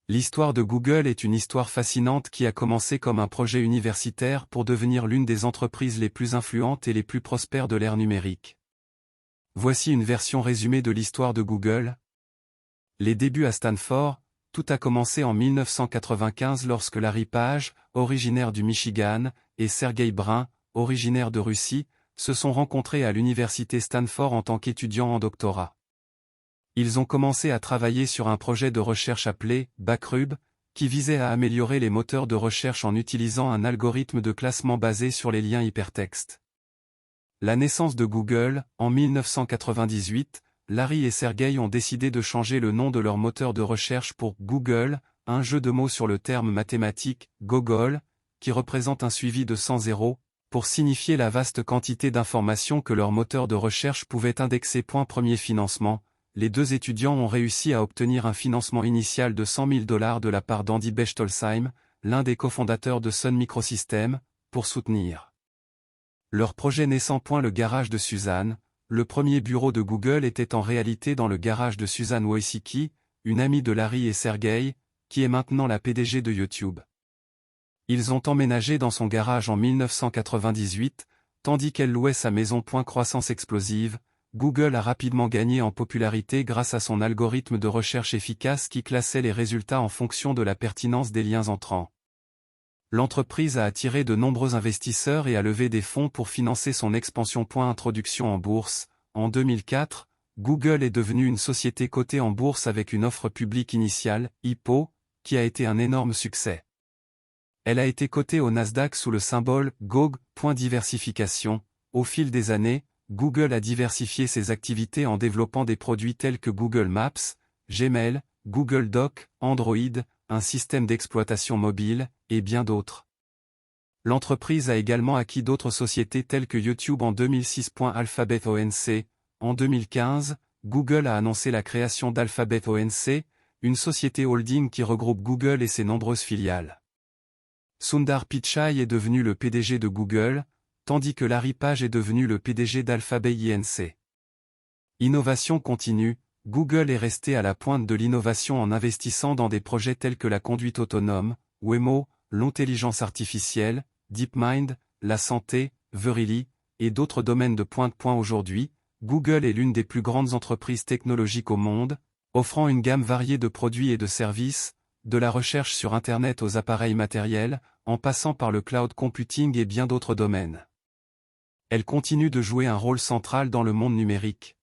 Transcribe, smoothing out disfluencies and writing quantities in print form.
L'histoire de Google est une histoire fascinante qui a commencé comme un projet universitaire pour devenir l'une des entreprises les plus influentes et les plus prospères de l'ère numérique. Voici une version résumée de l'histoire de Google. Les débuts à Stanford, tout a commencé en 1995 lorsque Larry Page, originaire du Michigan, et Sergey Brin, originaire de Russie, se sont rencontrés à l'université Stanford en tant qu'étudiants en doctorat. Ils ont commencé à travailler sur un projet de recherche appelé Backrub, qui visait à améliorer les moteurs de recherche en utilisant un algorithme de classement basé sur les liens hypertextes. La naissance de Google, en 1998, Larry et Sergey ont décidé de changer le nom de leur moteur de recherche pour Google, un jeu de mots sur le terme mathématique Gogol, qui représente un suivi de 100 zéros, pour signifier la vaste quantité d'informations que leur moteur de recherche pouvait indexer. Premier financement. Les deux étudiants ont réussi à obtenir un financement initial de $100 000 de la part d'Andy Bechtolsheim, l'un des cofondateurs de Sun Microsystems, pour soutenir leur projet naissant. Le garage de Suzanne. Le premier bureau de Google était en réalité dans le garage de Suzanne Wojcicki, une amie de Larry et Sergey, qui est maintenant la PDG de YouTube. Ils ont emménagé dans son garage en 1998, tandis qu'elle louait sa maison. Croissance explosive. Google a rapidement gagné en popularité grâce à son algorithme de recherche efficace qui classait les résultats en fonction de la pertinence des liens entrants. L'entreprise a attiré de nombreux investisseurs et a levé des fonds pour financer son expansion. Introduction en bourse. En 2004, Google est devenue une société cotée en bourse avec une offre publique initiale, IPO, qui a été un énorme succès. Elle a été cotée au Nasdaq sous le symbole GOG. Diversification. Au fil des années, Google a diversifié ses activités en développant des produits tels que Google Maps, Gmail, Google Docs, Android, un système d'exploitation mobile, et bien d'autres. L'entreprise a également acquis d'autres sociétés telles que YouTube en 2006. Alphabet Inc. En 2015, Google a annoncé la création d'Alphabet Inc., une société holding qui regroupe Google et ses nombreuses filiales. Sundar Pichai est devenu le PDG de Google, tandis que Larry Page est devenu le PDG d'Alphabet Inc. Innovation continue. Google est resté à la pointe de l'innovation en investissant dans des projets tels que la conduite autonome, Waymo, l'intelligence artificielle, DeepMind, la santé, Verily, et d'autres domaines de pointe. Aujourd'hui, Google est l'une des plus grandes entreprises technologiques au monde, offrant une gamme variée de produits et de services, de la recherche sur Internet aux appareils matériels, en passant par le cloud computing et bien d'autres domaines. Elle continue de jouer un rôle central dans le monde numérique.